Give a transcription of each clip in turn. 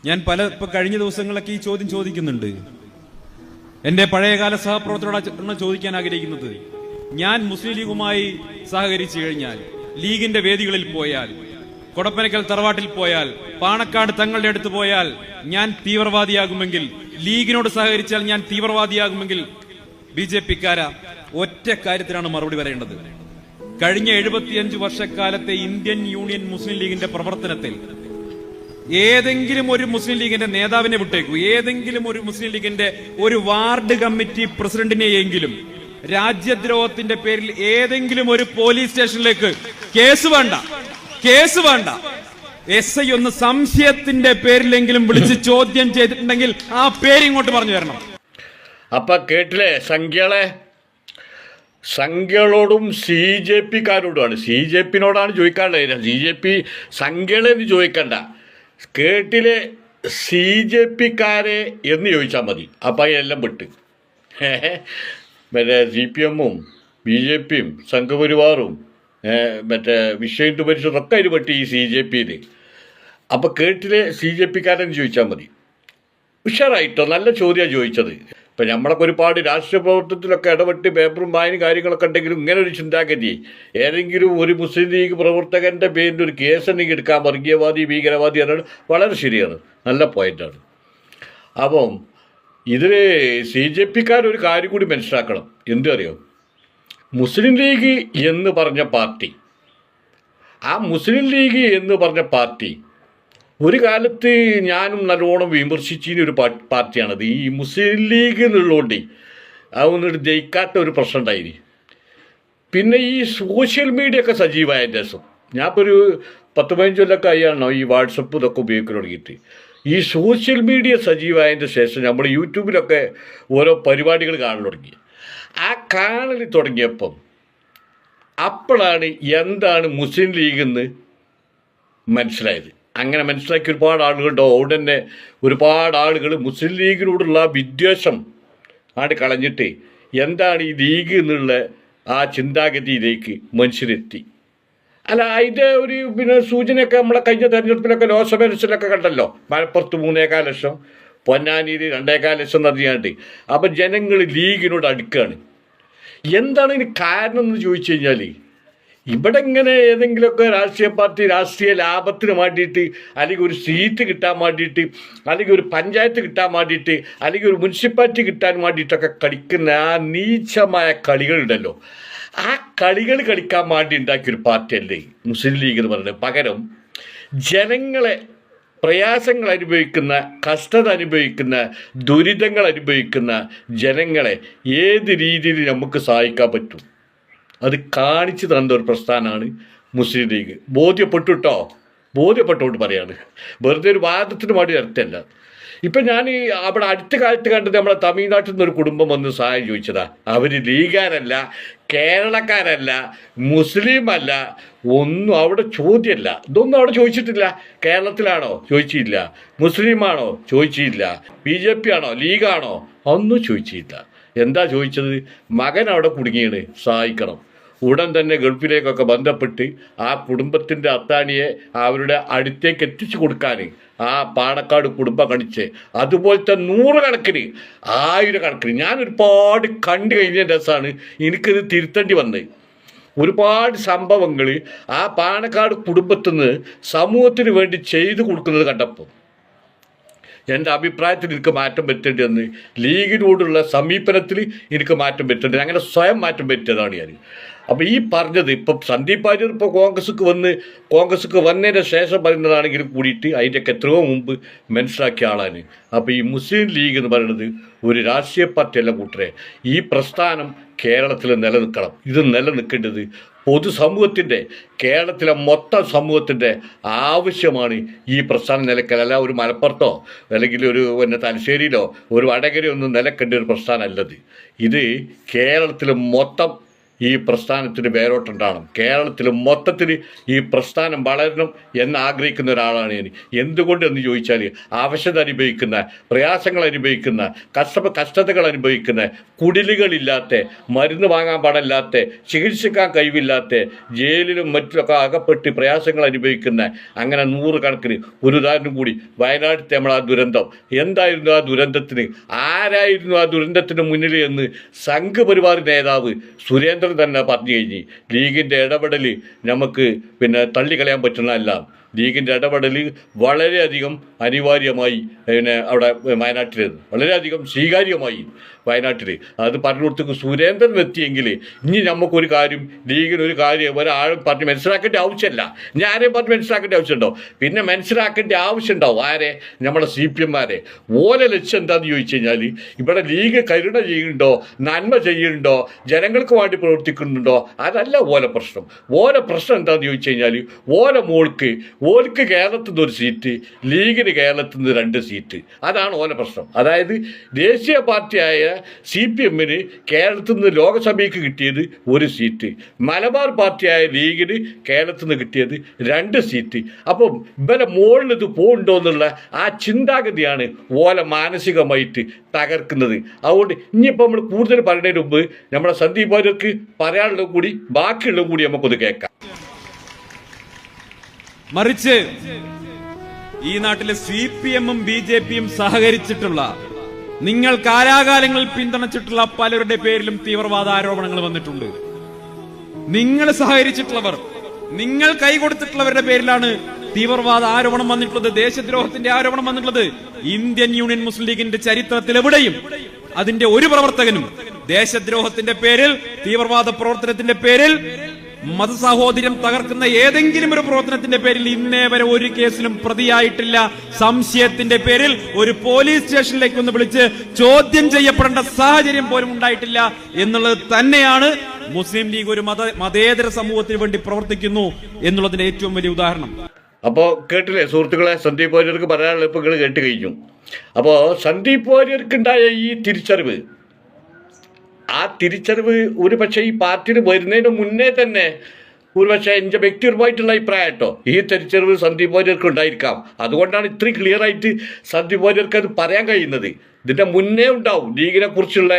ഞാൻ ഇപ്പൊ കഴിഞ്ഞ ദിവസങ്ങളൊക്കെ ഈ ചോദ്യം ചോദിക്കുന്നുണ്ട്. എന്റെ പഴയകാല സഹപ്രവർത്തകരോടാണ് ചോദിക്കാൻ ആഗ്രഹിക്കുന്നത്. ഞാൻ മുസ്ലിം ലീഗുമായി സഹകരിച്ചു കഴിഞ്ഞാൽ, ലീഗിന്റെ വേദികളിൽ പോയാൽ, കൊടപ്പനക്കൽ തറവാട്ടിൽ പോയാൽ, പാണക്കാട് തങ്ങളുടെ അടുത്ത് പോയാൽ ഞാൻ തീവ്രവാദിയാകുമെങ്കിൽ, ലീഗിനോട് സഹകരിച്ചാൽ ഞാൻ തീവ്രവാദിയാകുമെങ്കിൽ BJP-ക്കാര ഒറ്റ കാര്യത്തിലാണ് മറുപടി പറയേണ്ടത്. കഴിഞ്ഞ 75 വർഷക്കാലത്തെ ഇന്ത്യൻ യൂണിയൻ മുസ്ലിം ലീഗിന്റെ പ്രവർത്തനത്തിൽ ഏതെങ്കിലും ഒരു മുസ്ലിം ലീഗിന്റെ നേതാവിനെ വിട്ടേക്കൂ, ഏതെങ്കിലും ഒരു മുസ്ലിം ലീഗിന്റെ ഒരു വാർഡ് കമ്മിറ്റി പ്രസിഡന്റിനെയെങ്കിലും രാജ്യദ്രോഹത്തിന്റെ പേരിൽ ഏതെങ്കിലും ഒരു പോലീസ് സ്റ്റേഷനിലേക്ക് കേസ് വേണ്ട SI ഒന്ന് സംശയത്തിന്റെ പേരിലെങ്കിലും വിളിച്ച് ചോദ്യം ചെയ്തിട്ടുണ്ടെങ്കിൽ ആ പേരിങ്ങോട്ട് പറഞ്ഞു തരണം. അപ്പൊ കേട്ടില്ലേ സംഖ്യകളോടും CJP-ക്കാരോടുമാണ്. CJP-നോടാണ് ചോദിക്കാനുള്ളത്. CJP സംഖ്യകളെന്ന് ചോദിക്കണ്ട, കേട്ടിലെ CJP-ക്കാരെ എന്ന് ചോദിച്ചാൽ മതി. അപ്പം എല്ലാം വിട്ട് മറ്റേ CPM-ഉം BJP-യും സംഘപരിവാറും മറ്റേ വിശ്വ ഹിന്ദു പരിഷത്തൊക്കെ അതിൽ പെട്ട് ഈ CJP-യിൽ. അപ്പം കേട്ടിലെ CJP-ക്കാരെന്ന് ചോദിച്ചാൽ മതി. ഉഷാറായിട്ടോ, നല്ല ചോദ്യമാണ് ചോദിച്ചത്. ഇപ്പം നമ്മളൊക്കെ ഒരുപാട് രാഷ്ട്രീയ പ്രവർത്തനത്തിലൊക്കെ ഇടപെട്ട് പേപ്പറും വായന കാര്യങ്ങളൊക്കെ ഉണ്ടെങ്കിലും ഇങ്ങനെ ഒരു ചിന്താഗതി, ഏതെങ്കിലും ഒരു മുസ്ലിം ലീഗ് പ്രവർത്തകൻ്റെ പേരിൽ ഒരു കേസുണ്ടെങ്കിൽ എടുക്കാൻ വർഗീയവാദി ഭീകരവാദി എന്നാണ്, വളരെ ശരിയാണ്, നല്ല പോയിന്റാണ്. അപ്പം ഇതിൽ CJP-ക്കാർ ഒരു കാര്യം കൂടി മനസ്സിലാക്കണം. എന്തറിയോ, മുസ്ലിം ലീഗ് എന്ന് പറഞ്ഞ പാർട്ടി, ആ മുസ്ലിം ലീഗ് എന്ന് പറഞ്ഞ പാർട്ടി ഒരു കാലത്ത് ഞാനും നല്ലോണം വിമർശിച്ചിരുന്ന ഒരു പാർട്ടിയാണത്. ഈ മുസ്ലിം ലീഗ് എന്നുള്ളതുകൊണ്ട് അതൊന്നിട്ട് ജയിക്കാത്ത ഒരു പ്രശ്നം ഉണ്ടായിന്. പിന്നെ ഈ സോഷ്യൽ മീഡിയ ഒക്കെ സജീവമായ ദിവസം, ഞാനിപ്പോൾ ഒരു 10-15 കൊല്ലമൊക്കെ ആയാണോ ഈ വാട്സപ്പ് ഇതൊക്കെ ഉപയോഗിക്കാൻ തുടങ്ങിയിട്ട്. ഈ സോഷ്യൽ മീഡിയ സജീവമായതിൻ്റെ ശേഷം നമ്മൾ യൂട്യൂബിലൊക്കെ ഓരോ പരിപാടികൾ കാണാൻ തുടങ്ങി. ആ കാണൽ തുടങ്ങിയപ്പം അപ്പോഴാണ് എന്താണ് മുസ്ലിം ലീഗ് എന്ന് മനസ്സിലായത്. അങ്ങനെ മനസ്സിലാക്കി ഒരുപാട് ആളുകളുണ്ടോ, ഉടനെ ഒരുപാട് ആളുകൾ മുസ്ലിം ലീഗിനോടുള്ള വിദ്വേഷം ആണ് കളഞ്ഞിട്ട് എന്താണ് ഈ ലീഗ് എന്നുള്ള ആ ചിന്താഗതിയിലേക്ക് മനുഷ്യരെത്തി. അല്ല, അതിൻ്റെ ഒരു സൂചനയൊക്കെ നമ്മളെ കഴിഞ്ഞ തെരഞ്ഞെടുപ്പിലൊക്കെ ലോക്സഭ ഇലക്ഷനിലൊക്കെ കണ്ടല്ലോ. മലപ്പുറത്ത് 3.25 ലക്ഷം, പൊന്നാനിയിൽ 2.25 ലക്ഷം എന്നറിയാണ്ട്. അപ്പം ജനങ്ങൾ ലീഗിനോട് അടുക്കുകയാണ്. എന്താണ് ഇതിന് കാരണം എന്ന് ചോദിച്ചു കഴിഞ്ഞാൽ, ഇവിടെ ഇങ്ങനെ ഏതെങ്കിലുമൊക്കെ രാഷ്ട്രീയ പാർട്ടി രാഷ്ട്രീയ ലാഭത്തിന് വേണ്ടിയിട്ട്, അല്ലെങ്കിൽ ഒരു സീറ്റ് കിട്ടാൻ വേണ്ടിയിട്ട്, അല്ലെങ്കിൽ ഒരു പഞ്ചായത്ത് കിട്ടാൻ വേണ്ടിയിട്ട്, അല്ലെങ്കിൽ ഒരു മുനിസിപ്പാലിറ്റി കിട്ടാൻ വേണ്ടിയിട്ടൊക്കെ കളിക്കുന്ന ആ നീചമായ കളികളുണ്ടല്ലോ, ആ കളികൾ കളിക്കാൻ വേണ്ടി ഉണ്ടാക്കിയൊരു പാർട്ടിയല്ലേ മുസ്ലിം ലീഗ് എന്ന് പറയുന്നത്. പകരം ജനങ്ങളെ പ്രയാസങ്ങൾ അനുഭവിക്കുന്ന, കഷ്ടത അനുഭവിക്കുന്ന, ദുരിതങ്ങൾ അനുഭവിക്കുന്ന ജനങ്ങളെ ഏത് രീതിയിൽ നമുക്ക് സഹായിക്കാൻ പറ്റും അത് കാണിച്ചു തന്ന ഒരു പ്രസ്ഥാനമാണ് മുസ്ലിം ലീഗ്. ബോധ്യപ്പെട്ടുകൊണ്ട് പറയാണ്, വെറുതെ ഒരു വാദത്തിന് വേണ്ടി അർത്ഥമല്ല. ഇപ്പം ഞാൻ അവിടെ അടുത്ത കാലത്ത് കണ്ടത് നമ്മളെ തമിഴ്നാട്ടിൽ നിന്നൊരു കുടുംബം വന്ന് സഹായം ചോദിച്ചതാ. അവർ ലീഗാരല്ല, കേരളക്കാരല്ല, മുസ്ലിം അല്ല, ഒന്നും അവിടെ ചോദ്യമല്ല. ഇതൊന്നും അവിടെ ചോദിച്ചിട്ടില്ല. കേരളത്തിലാണോ ചോദിച്ചില്ല, മുസ്ലിമാണോ ചോദിച്ചില്ല, BJP ആണോ ലീഗാണോ ഒന്നും ചോദിച്ചില്ല. എന്താ ചോദിച്ചത്, മകൻ അവിടെ കുടുങ്ങിയാണ്, സഹായിക്കണം. ഉടൻ തന്നെ ഗൾഫിലേക്കൊക്കെ ബന്ധപ്പെട്ട് ആ കുടുംബത്തിൻ്റെ അത്താണിയെ അവരുടെ അടുത്തേക്ക് എത്തിച്ചു കൊടുക്കാൻ ആ പാണക്കാട് കുടുംബം കാണിച്ച്, അതുപോലത്തെ 100 കണക്കിന് 1000 കണക്കിന് ഞാൻ ഒരുപാട് കണ്ടു കഴിഞ്ഞ രസമാണ് എനിക്കിത് തിരുത്തേണ്ടി വന്നത്. ഒരുപാട് സംഭവങ്ങൾ ആ പാണക്കാട് കുടുംബത്തിൽ നിന്ന് സമൂഹത്തിന് വേണ്ടി ചെയ്തു കൊടുക്കുന്നത് കണ്ടപ്പോൾ എൻ്റെ അഭിപ്രായത്തിൽ എനിക്ക് മാറ്റം വരുത്തേണ്ടി വന്ന്, ലീഗിനോടുള്ള സമീപനത്തിൽ എനിക്ക് മാറ്റം വരുത്തേണ്ടി, അങ്ങനെ സ്വയം മാറ്റം വരുത്തിയതാണ് ഞാൻ. അപ്പോൾ ഈ പറഞ്ഞത് ഇപ്പം സന്ദീപ് വാര്യർ ഇപ്പോൾ കോൺഗ്രസ്ക്ക് വന്നതിന് ശേഷം പറയുന്നതാണെങ്കിലും കൂടിയിട്ട് അതിൻ്റെയൊക്കെ എത്രയോ മുമ്പ് മനസ്സിലാക്കിയ ആളാണ്. അപ്പോൾ ഈ മുസ്ലിം ലീഗ് എന്ന് പറയുന്നത് ഒരു രാഷ്ട്രീയ പാർട്ടിയല്ല കൂട്ടരെ. ഈ പ്രസ്ഥാനം കേരളത്തിൽ നിലനിൽക്കണം. ഇത് നിലനിൽക്കേണ്ടത് പൊതുസമൂഹത്തിൻ്റെ, കേരളത്തിലെ മൊത്തം സമൂഹത്തിൻ്റെ ആവശ്യമാണ് ഈ പ്രസ്ഥാനം നിലയ്ക്കൽ. അല്ല ഒരു മലപ്പുറത്തോ അല്ലെങ്കിൽ ഒരു തലശ്ശേരിയിലോ ഒരു വടകരയോ ഒന്നും നിലക്കേണ്ട ഒരു പ്രസ്ഥാനമല്ലത്. ഇത് കേരളത്തിലെ മൊത്തം ഈ പ്രസ്ഥാനത്തിന് വേരോട്ടുണ്ടാകണം. കേരളത്തിൽ മൊത്തത്തിൽ ഈ പ്രസ്ഥാനം വളരണം എന്ന് ആഗ്രഹിക്കുന്ന ഒരാളാണ് ഞാൻ. എന്തുകൊണ്ടെന്ന് ചോദിച്ചാൽ അവശത അനുഭവിക്കുന്ന, പ്രയാസങ്ങൾ അനുഭവിക്കുന്ന, കഷ്ടതകൾ അനുഭവിക്കുന്ന, കുടിലുകളില്ലാത്ത, മരുന്ന് വാങ്ങാൻ പാടില്ലാത്ത, ചികിത്സിക്കാൻ കഴിവില്ലാത്ത, ജയിലിലും മറ്റുമൊക്കെ അകപ്പെട്ട് പ്രയാസങ്ങൾ അനുഭവിക്കുന്ന അങ്ങനെ 100 കണക്കിന്. ഒരു ഉദാഹരണം കൂടി, വയനാട്ടിലെ നമ്മൾ ആ ദുരന്തം എന്തായിരുന്നു? ആ ദുരന്തത്തിന് ആരായിരുന്നു ആ ദുരന്തത്തിന് മുന്നിൽ എന്ന് സംഘപരിവാർ നേതാവ് സുരേന്ദ്രൻ തന്നെ പറഞ്ഞു കഴിഞ്ഞ്. ലീഗിൻ്റെ ഇടപെടൽ നമുക്ക് തള്ളിക്കളയാൻ പറ്റുന്നതല്ല. ലീഗിൻ്റെ ഇടപെടൽ വളരെയധികം അനിവാര്യമായി അവിടെ വയനാട്ടിൽ വളരെയധികം സ്വീകാര്യമായി വയനാട്ടിൽ. അത് പറഞ്ഞു കൊടുത്ത് സുരേന്ദ്രൻ എത്തിയെങ്കിൽ ഇനി നമുക്കൊരു കാര്യം, ലീഗിനൊരു കാര്യം ഒരാളും പറഞ്ഞ് മനസ്സിലാക്കേണ്ട ആവശ്യമില്ല. ഞാനേയും പറഞ്ഞ് മനസ്സിലാക്കേണ്ട ആവശ്യമുണ്ടോ? പിന്നെ മനസ്സിലാക്കേണ്ട ആവശ്യമുണ്ടാവും ആരെ? നമ്മുടെ CPM ഓലെ ലക്ഷ്യം എന്താണെന്ന് ചോദിച്ചു കഴിഞ്ഞാൽ, ഇവിടെ ലീഗ് കരുണ ചെയ്യുന്നുണ്ടോ, നന്മ ചെയ്യുന്നുണ്ടോ, ജനങ്ങൾക്ക് വേണ്ടി പ്രവർത്തിക്കുന്നുണ്ടോ? അതല്ല ഓല പ്രശ്നം. ഓല പ്രശ്നം എന്താണെന്ന് ചോദിച്ചു കഴിഞ്ഞാൽ, ഓൽക്ക് കേരളത്തിൽ നിന്ന് 1 സീറ്റ്, ലീഗിന് കേരളത്തിൽ നിന്ന് 2 സീറ്റ്. അതാണ് ഓല പ്രശ്നം. അതായത് ദേശീയ പാർട്ടിയായ CPM-ന് കേരളത്തിൽ നിന്ന് ലോകസഭയ്ക്ക് കിട്ടിയത് 1 സീറ്റ്, മലബാർ പാർട്ടിയായ ലീഗിന് കേരളത്തിൽ നിന്ന് കിട്ടിയത് 2 സീറ്റ്. അപ്പം ഇവരെ മുകളിൽ ഇത് പോകുന്നുണ്ടോ എന്നുള്ള ആ ചിന്താഗതിയാണ് ഓല മാനസികമായിട്ട് തകർക്കുന്നത്. അതുകൊണ്ട് ഇനിയിപ്പോൾ നമ്മൾ കൂടുതൽ പറയുന്നതിന് മുമ്പ് നമ്മുടെ സന്ദീപ് വാര്യർക്ക് പറയാനുള്ളതും കൂടി ബാക്കിയുള്ളതും കൂടി നമുക്കൊന്ന് കേൾക്കാം. മറിച്ച് ഈ നാട്ടിലെ CPM-ഉം BJP-യും സഹകരിച്ചിട്ടുള്ള, നിങ്ങൾ കാലാകാലങ്ങളിൽ പിന്തുണച്ചിട്ടുള്ള പലരുടെ പേരിലും തീവ്രവാദ ആരോപണങ്ങൾ വന്നിട്ടുണ്ട്. നിങ്ങൾ സഹകരിച്ചിട്ടുള്ളവർ, നിങ്ങൾ കൈകൊടുത്തിട്ടുള്ളവരുടെ പേരിലാണ് തീവ്രവാദ ആരോപണം വന്നിട്ടുള്ളത്, ദേശദ്രോഹത്തിന്റെ ആരോപണം വന്നിട്ടുള്ളത്. ഇന്ത്യൻ യൂണിയൻ മുസ്ലിം ലീഗിന്റെ ചരിത്രത്തിൽ എവിടെയും അതിന്റെ ഒരു പ്രവർത്തകനും ദേശദ്രോഹത്തിന്റെ പേരിൽ, തീവ്രവാദ പ്രവർത്തനത്തിന്റെ പേരിൽ, മതസാഹോദര്യം തകർക്കുന്ന ഏതെങ്കിലും ഒരു പ്രവർത്തനത്തിന്റെ പേരിൽ ഇന്നേ വരെ ഒരു കേസിലും പ്രതിയായിട്ടില്ല. സംശയത്തിന്റെ പേരിൽ ഒരു പോലീസ് സ്റ്റേഷനിലേക്ക് ഒന്ന് വിളിച്ച് ചോദ്യം ചെയ്യപ്പെടേണ്ട സാഹചര്യം പോലും ഉണ്ടായിട്ടില്ല എന്നുള്ളത് തന്നെയാണ് മുസ്ലിം ലീഗ് ഒരു മതേതര സമൂഹത്തിന് വേണ്ടി പ്രവർത്തിക്കുന്നു എന്നുള്ളതിന്റെ ഏറ്റവും വലിയ ഉദാഹരണം. അപ്പോൾ കേട്ടില്ലേ സുഹൃത്തുക്കളെ, സന്ദീപ് വാര്യർക്ക് പറയാനുള്ള ഇപ്പോൾ നിങ്ങൾ കേട്ട് കഴിഞ്ഞു. അപ്പോൾ സന്ദീപ് വാര്യർക്കുണ്ടായ ഈ തിരിച്ചറിവ്, ആ തിരിച്ചറിവ് ഒരു പക്ഷേ ഈ പാർട്ടിയിൽ വരുന്നതിന് മുന്നേ തന്നെ ഒരു പക്ഷേ എൻ്റെ വ്യക്തിപരമായിട്ടുള്ള അഭിപ്രായം കേട്ടോ, ഈ തിരിച്ചറിവ് സന്ദീപ് വാര്യർക്ക് ഉണ്ടായിരിക്കാം. അതുകൊണ്ടാണ് ഇത്രയും ക്ലിയർ ആയിട്ട് സന്ദീപ് വാര്യർക്ക് അത് പറയാൻ കഴിയുന്നത്. ഇതിൻ്റെ മുന്നേ ഉണ്ടാവും ലീഗിനെ കുറിച്ചുള്ള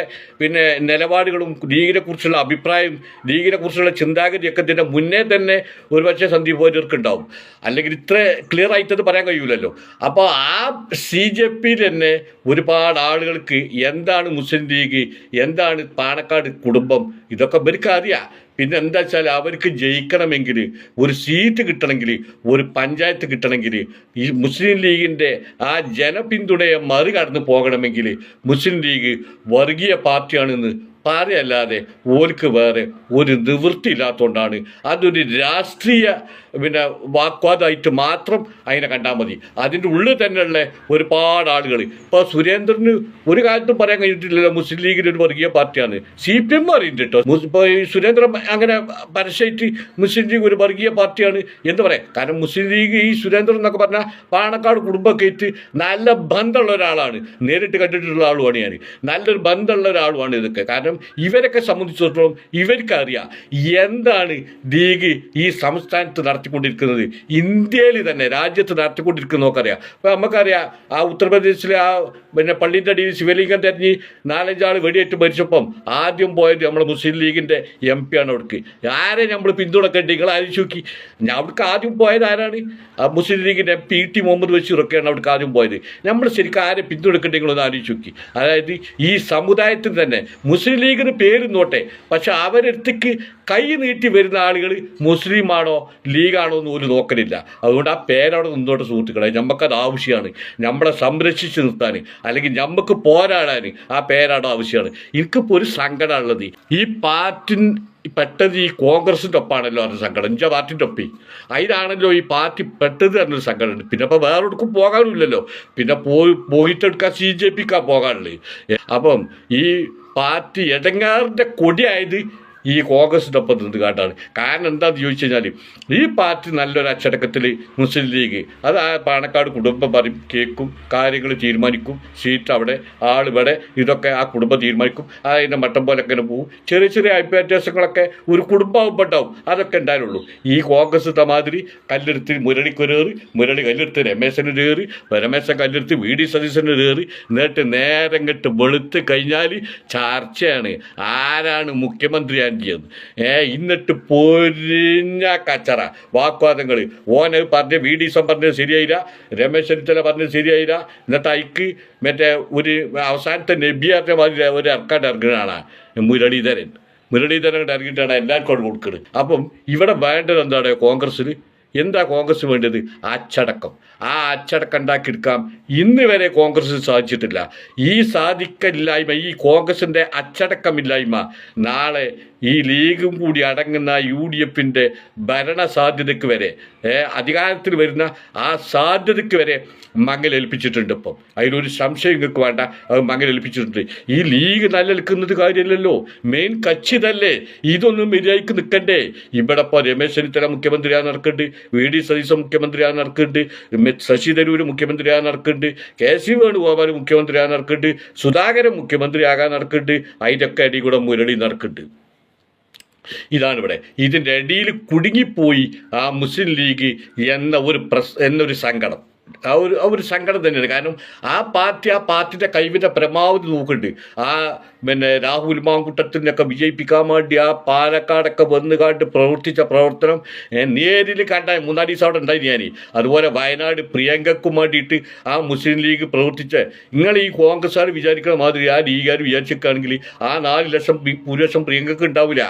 നിലപാടുകളും, ലീഗിനെ കുറിച്ചുള്ള അഭിപ്രായം, ലീഗിനെ കുറിച്ചുള്ള ചിന്താഗതിയൊക്കെ ഇതിൻ്റെ മുന്നേ തന്നെ ഒരുപക്ഷെ സന്ദീപ് വാര്യർക്ക് ഉണ്ടാവും. അല്ലെങ്കിൽ ഇത്ര ക്ലിയർ ആയിട്ടത് പറയാൻ കഴിയൂലല്ലോ. അപ്പോൾ ആ CJP-യിൽ തന്നെ ഒരുപാട് ആളുകൾക്ക് എന്താണ് മുസ്ലിം ലീഗ്, എന്താണ് പാണക്കാട് കുടുംബം, ഇതൊക്കെ ഇവർക്ക് അറിയാം. പിന്നെ എന്താ വെച്ചാൽ അവർക്ക് ജയിക്കണമെങ്കിൽ, ഒരു സീറ്റ് കിട്ടണമെങ്കിൽ, ഒരു പഞ്ചായത്ത് കിട്ടണമെങ്കിൽ, ഈ മുസ്ലിം ലീഗിൻ്റെ ആ ജനപിന്തുണയെ മറികടന്ന് പോകണമെങ്കിൽ മുസ്ലിം ലീഗ് വർഗീയ പാർട്ടിയാണെന്ന് പറയല്ലാതെ ഓർക്ക് വേറെ ഒരു നിവൃത്തിയില്ലാത്തതുകൊണ്ടാണ്. അതൊരു രാഷ്ട്രീയ വാക്വാദമായിട്ട് മാത്രം അതിനെ കണ്ടാൽ മതി. അതിൻ്റെ ഉള്ളിൽ തന്നെയുള്ള ഒരുപാട് ആളുകൾ, ഇപ്പോൾ സുരേന്ദ്രന് ഒരു കാലത്തും പറയാൻ കഴിഞ്ഞിട്ടില്ലല്ലോ മുസ്ലിം ലീഗിൻ്റെ ഒരു വർഗീയ പാർട്ടിയാണ്. CPM അറിയുന്നുണ്ട് കേട്ടോ. ഇപ്പോൾ ഈ സുരേന്ദ്രൻ അങ്ങനെ പരസ്യമായിട്ട് മുസ്ലിം ലീഗ് ഒരു വർഗീയ പാർട്ടിയാണ് എന്ന് പറയാം. കാരണം മുസ്ലിം ലീഗ് ഈ സുരേന്ദ്രൻ എന്നൊക്കെ പറഞ്ഞാൽ പാണക്കാട് കുടുംബമൊക്കെ ആയിട്ട് നല്ല ബന്ധമുള്ള ഒരാളാണ്, നേരിട്ട് കണ്ടിട്ടുള്ള ആളുമാണ് ഞാൻ. നല്ലൊരു ബന്ധമുള്ള ഒരാളുമാണ് ഇതൊക്കെ. കാരണം ഇവരൊക്കെ സംബന്ധിച്ചിടത്തോളം ഇവർക്കറിയാം എന്താണ് ലീഗ് ഈ സംസ്ഥാനത്ത് നടത്തിക്കൊണ്ടിരിക്കുന്നത്, ഇന്ത്യയിൽ തന്നെ രാജ്യത്ത് നടത്തിക്കൊണ്ടിരിക്കുന്നതൊക്കെ അറിയാം. അപ്പോൾ നമുക്കറിയാം ആ ഉത്തർപ്രദേശിലെ ആ പള്ളിൻ്റെ അടിയിൽ ശിവലിംഗം തെരഞ്ഞ് 4-5 ആൾ വെടിയേറ്റ് മരിച്ചപ്പം ആദ്യം പോയത് നമ്മുടെ മുസ്ലിം ലീഗിൻ്റെ MP ആണ്. അവിടേക്ക് ആരെ നമ്മൾ പിന്തുണക്കേണ്ടി നിങ്ങൾ ആലോചിച്ച് നോക്കി. അവിടേക്ക് ആദ്യം പോയത് ആരാണ്? ആ മുസ്ലിം ലീഗിൻ്റെ MP E.T. മുഹമ്മദ് ബഷീറൊക്കെയാണ് അവിടേക്ക് ആദ്യം പോയത്. നമ്മൾ ശരിക്കും ആരെ പിന്തുണക്കേണ്ടി നിങ്ങളൊന്ന് ആലോചിച്ച് നോക്കി. അതായത് ഈ സമുദായത്തിൽ തന്നെ മുസ്ലിം ലീഗിന് പേരുന്നോട്ടെ, പക്ഷെ അവരടുത്തേക്ക് കൈ നീട്ടി വരുന്ന ആളുകൾ മുസ്ലിമാണോ ലീഗാണോ എന്ന് ഒരു നോക്കലില്ല. അതുകൊണ്ട് ആ പേരവിടെ നിന്നോട്ടെ സുഹൃത്തുക്കളെ. നമുക്കത് ആവശ്യമാണ്, നമ്മളെ സംരക്ഷിച്ച് നിർത്താൻ, അല്ലെങ്കിൽ നമുക്ക് പോരാടാൻ ആ പേരാടോ ആവശ്യമാണ്. എനിക്കിപ്പോൾ ഒരു സങ്കടം ഉള്ളത്, ഈ പാർട്ടി പെട്ടത് ഈ കോൺഗ്രസിൻ്റെ ഒപ്പാണല്ലോ അവരുടെ സങ്കടം. എൻ്റെ പാർട്ടിൻ്റെ ഒപ്പി അതിനാണല്ലോ ഈ പാർട്ടി പെട്ടത് എന്നൊരു സങ്കടമുണ്ട്. പിന്നെ ഇപ്പോൾ വേറെ ഒടുക്കും പോകാനുമില്ലല്ലോ. പിന്നെ പോയിട്ടെടുക്കാൻ CJP-ക്കാ പോകാനുള്ളത്. അപ്പം ഈ പാർട്ടി എടങ്ങാറിൻ്റെ കൊടിയായത് ഈ കോൺഗ്രസിനൊപ്പം നിന്ന് കാട്ടാണ്. കാരണം എന്താണെന്ന് ചോദിച്ചു കഴിഞ്ഞാൽ ഈ പാർട്ടി നല്ലൊരു അച്ചടക്കത്തിൽ മുസ്ലിം ലീഗ് അത് ആ പാണക്കാട് കുടുംബം പറയും, കേൾക്കും, കാര്യങ്ങൾ തീരുമാനിക്കും, സീറ്റ് അവിടെ, ആളിവിടെ, ഇതൊക്കെ ആ കുടുംബം തീരുമാനിക്കും. അതിൻ്റെ മട്ടം പോലെ ഒക്കെ പോകും. ചെറിയ ചെറിയ വ്യത്യാസങ്ങളൊക്കെ ഒരു കുടുംബമാകുമ്പോൾ ഉണ്ടാവും, അതൊക്കെ ഉണ്ടായിരുന്നുള്ളൂ. ഈ കോൺഗ്രസ് മാതിരി കല്ലെടുത്ത് മുരളിക്കൊരേറി, മുരളി കല്ലെടുത്ത് രമേശന് കയറി, രമേശൻ കല്ലെടുത്ത് VD സതീശന് കയറി, എന്നിട്ട് നേരം കെട്ട് വെളുത്ത് കഴിഞ്ഞാൽ ചർച്ചയാണ് ആരാണ് മുഖ്യമന്ത്രിയാൻ ചെയ്തത്. എന്നിട്ട് പൊരിഞ്ഞ കച്ചറ വാഗ്വാദങ്ങൾ. ഓന് പറഞ്ഞ VD പറഞ്ഞത് ശരിയായില്ല, രമേശ് ചെന്നിത്തല പറഞ്ഞത് ശരിയായില്ല. എന്നിട്ട് അയക്ക് മറ്റേ ഒരു അവസാനത്തെ നബിയാറിൻ്റെ മാതിരി ഒരു ഇറങ്ങുന്നതാണ് മുരളീധരൻ ഇറങ്ങിയിട്ടാണ് എല്ലാവർക്കും കൊടുക്കുന്നത്. അപ്പം ഇവിടെ വേണ്ടത് എന്താണ് കോൺഗ്രസ്സിൽ? എന്താ കോൺഗ്രസ് വേണ്ടത്? അച്ചടക്കം. ആ അച്ചടക്കം ഉണ്ടാക്കിയെടുക്കാം ഇന്ന് വരെ കോൺഗ്രസ് സാധിച്ചിട്ടില്ല. ഈ സാധിക്കില്ലായ്മ, ഈ കോൺഗ്രസിൻ്റെ അച്ചടക്കമില്ലായ്മ നാളെ ഈ ലീഗും കൂടി അടങ്ങുന്ന UDFൻ്റെ ഭരണ സാധ്യതയ്ക്ക് വരെ, അധികാരത്തിൽ വരുന്ന ആ സാധ്യതയ്ക്ക് വരെ മങ്ങലേൽപ്പിച്ചിട്ടുണ്ട്. ഇപ്പം അതിലൊരു സംശയം നിങ്ങൾക്ക് വേണ്ട, അത് മങ്ങലേൽപ്പിച്ചിട്ടുണ്ട്. ഈ ലീഗ് നിലനിൽക്കുന്നത് കാര്യമല്ലല്ലോ, മെയിൻ കക്ഷി തന്നെ. ഇതൊന്നും മര്യാദയ്ക്ക് നിൽക്കണ്ടേ? ഇവിടെ ഇപ്പോൾ രമേശ് ചെന്നിത്തല മുഖ്യമന്ത്രിയാകാൻ നടക്കുന്നുണ്ട്, VD സതീശൻ മുഖ്യമന്ത്രിയാകാൻ നടക്കുന്നുണ്ട്, ശശി തരൂർ മുഖ്യമന്ത്രിയാകാൻ നടക്കുന്നുണ്ട്, KC വേണുഗോപാൽ മുഖ്യമന്ത്രിയാകാൻ നടക്കുന്നുണ്ട്, സുധാകരൻ മുഖ്യമന്ത്രിയാകാൻ നടക്കുന്നുണ്ട്, അതിൻ്റെയൊക്കെ അടി കൂടെ മുരളി നടക്കുന്നുണ്ട്. ഇതാണ് ഇവിടെ. ഇതിൻ്റെ ഇടയിൽ കുടുങ്ങിപ്പോയി ആ മുസ്ലിം ലീഗ് എന്നൊരു സങ്കടം. ആ ഒരു സങ്കടം തന്നെയാണ്. കാരണം ആ പാർട്ടിൻ്റെ കഴിവിൻ്റെ പരമാവധി നോക്കുന്നുണ്ട്. രാഹുൽ മാങ്കുട്ടത്തിനൊക്കെ വിജയിപ്പിക്കാൻ വേണ്ടി ആ പാലക്കാടൊക്കെ വന്ന് കണ്ട് പ്രവർത്തിച്ച പ്രവർത്തനം നേരിൽ കണ്ട 3-4 ദിവസം അവിടെ ഉണ്ടായി ഞാൻ. അതുപോലെ വയനാട് പ്രിയങ്കയ്ക്കും വേണ്ടിയിട്ട് ആ മുസ്ലിം ലീഗ് പ്രവർത്തിച്ച, നിങ്ങൾ ഈ കോൺഗ്രസ്സുകാർ വിചാരിക്കുന്ന മാതിരി ആ ലീഗുകാർ വിചാരിച്ചിരിക്കുകയാണെങ്കിൽ ആ 4 ലക്ഷം ഭൂരിപക്ഷം പ്രിയങ്കയ്ക്ക് ഉണ്ടാവില്ല.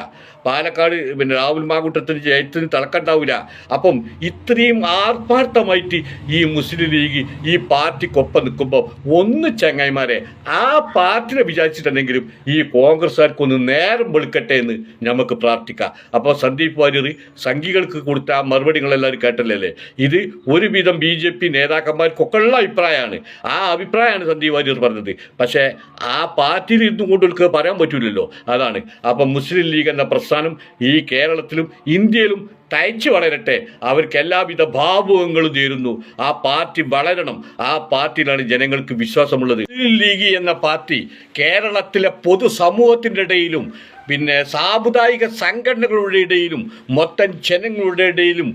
പാലക്കാട് രാഹുൽ മാങ്കുട്ടത്തിന് ജയത്തിന് തിളക്കുണ്ടാവില്ല. അപ്പം ഇത്രയും ആർഭാർത്ഥമായിട്ട് ഈ മുസ്ലിം ലീഗ് ഈ പാർട്ടിക്കൊപ്പം നിൽക്കുമ്പോൾ ഒന്ന് ചങ്ങായിമാരെ ആ പാർട്ടിനെ വിചാരിച്ചിട്ടുണ്ടെങ്കിലും ഈ കോൺഗ്രസ്സുകാർക്കൊന്ന് നേരം വെളുക്കട്ടെ എന്ന് നമുക്ക് പ്രാർത്ഥിക്കാം. അപ്പോൾ സന്ദീപ് വാര്യർ സംഘികൾക്ക് കൊടുത്ത ആ മറുപടികളെല്ലാവരും കേട്ടല്ലേ? ഇത് ഒരുവിധം BJP നേതാക്കന്മാർക്കൊക്കെ ഉള്ള അഭിപ്രായമാണ്. ആ അഭിപ്രായമാണ് സന്ദീപ് വാര്യർ പറഞ്ഞത്. പക്ഷേ ആ പാർട്ടിയിൽ ഇരുന്നു കൊണ്ട് പറയാൻ പറ്റില്ലല്ലോ. അതാണ്. അപ്പം മുസ്ലിം ലീഗ് എന്ന പ്രസ്ഥാനം ഈ കേരളത്തിലും ഇന്ത്യയിലും തയ്ച്ചു വളരട്ടെ. അവർക്ക് എല്ലാവിധ ഭാവുകങ്ങളും ചേരുന്നു. ആ പാർട്ടി വളരണം. ആ പാർട്ടിയിലാണ് ജനങ്ങൾക്ക് വിശ്വാസമുള്ളത്. മുസ്ലിം ലീഗ് എന്ന പാർട്ടി കേരളത്തിലെ പൊതുസമൂഹത്തിൻ്റെ ഇടയിലും സാമുദായിക സംഘടനകളുടെ ഇടയിലും മൊത്തം ജനങ്ങളുടെ ഇടയിലും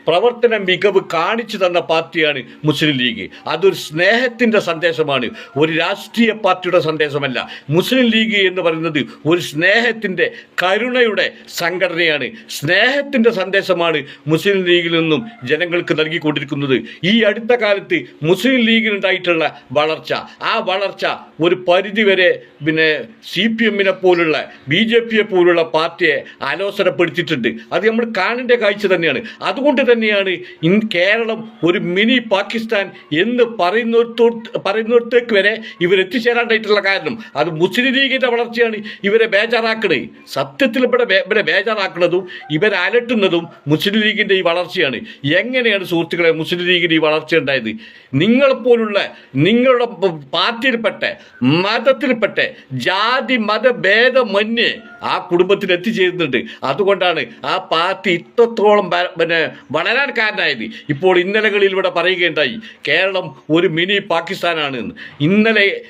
പ്രവർത്തന മികവ് കാണിച്ചു തന്ന പാർട്ടിയാണ് മുസ്ലിം ലീഗ്. അതൊരു സ്നേഹത്തിൻ്റെ സന്ദേശമാണ്, ഒരു രാഷ്ട്രീയ പാർട്ടിയുടെ സന്ദേശമല്ല. മുസ്ലിം ലീഗ് എന്ന് പറയുന്നത് ഒരു സ്നേഹത്തിൻ്റെ, കരുണയുടെ സംഘടനയാണ്. സ്നേഹത്തിൻ്റെ സന്ദേശമാണ് മുസ്ലിം ലീഗിൽ നിന്നും ജനങ്ങൾക്ക് നൽകിക്കൊണ്ടിരിക്കുന്നത്. ഈ അടുത്ത കാലത്ത് മുസ്ലിം ലീഗിനുണ്ടായിട്ടുള്ള വളർച്ച, ആ വളർച്ച ഒരു പരിധിവരെ CPM പോലുള്ള BJP പോലുള്ള പാർട്ടിയെ അലോസരപ്പെടുത്തിയിട്ടുണ്ട്. അത് നമ്മൾ കാണേണ്ട കാഴ്ച തന്നെയാണ്. അതുകൊണ്ട് തന്നെയാണ് കേരളം ഒരു മിനി പാകിസ്ഥാൻ എന്ന് പറയുന്നിടത്തേക്ക് വരെ ഇവരെത്തിച്ചേരാണ്ടായിട്ടുള്ള കാരണം. അത് മുസ്ലിം ലീഗിൻ്റെ വളർച്ചയാണ് ഇവരെ ബേജാറാക്കണത്. സത്യത്തിൽ ഇവിടെ ബേജാറാക്കുന്നതും ഇവരെ അലട്ടുന്നതും മുസ്ലിം ലീഗിൻ്റെ ഈ വളർച്ചയാണ്. എങ്ങനെയാണ് സുഹൃത്തുക്കളെ മുസ്ലിം ലീഗിൻ്റെ ഈ വളർച്ച ഉണ്ടായത്? നിങ്ങളെപ്പോലുള്ള നിങ്ങളുടെ പാർട്ടിയിൽപ്പെട്ട, മതത്തിൽപ്പെട്ട, ജാതി മതഭേദമന്യേ ആ കുടുംബത്തിൽ എത്തിച്ചേരുന്നുണ്ട്. അതുകൊണ്ടാണ് ആ പാർട്ടി ഇത്രത്തോളം വളരാൻ കാരണമായത്. ഇപ്പോൾ ഇന്നലകളിൽ ഇവിടെ പറയുകയുണ്ടായി കേരളം ഒരു മിനി പാകിസ്ഥാനാണ് എന്ന്.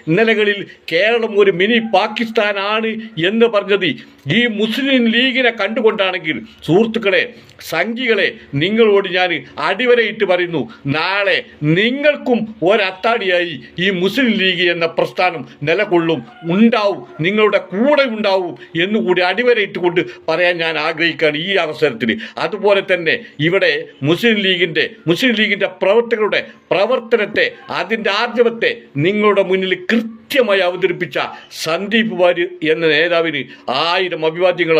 ഇന്നലകളിൽ കേരളം ഒരു മിനി പാകിസ്ഥാനാണ് എന്ന് പറഞ്ഞത് ഈ മുസ്ലിം ലീഗിനെ കണ്ടുകൊണ്ടാണെങ്കിൽ സുഹൃത്തുക്കളെ, സംഘികളെ, നിങ്ങളോട് ഞാൻ അടിവരയിട്ട് പറയുന്നു, നാളെ നിങ്ങൾക്കും ഒരത്താടിയായി ഈ മുസ്ലിം ലീഗ് എന്ന പ്രസ്ഥാനം നിലകൊള്ളും, ഉണ്ടാവും, നിങ്ങളുടെ കൂടെ ഉണ്ടാവും എന്നുകൂടി അടിവരയിട്ട് കൊണ്ട് പറയാൻ ഞാൻ ആഗ്രഹിക്കുകയാണ് ഈ അവസരത്തിൽ. അതുപോലെ തന്നെ ഇവിടെ മുസ്ലിം ലീഗിൻ്റെ പ്രവർത്തകരുടെ പ്രവർത്തനത്തെ, അതിൻ്റെ ആർജവത്തെ നിങ്ങളുടെ മുന്നിൽ കൃത്യമായി അവതരിപ്പിച്ച സന്ദീപ് വാര്യർ എന്ന നേതാവിന് 1000 അഭിവാദ്യങ്ങൾ.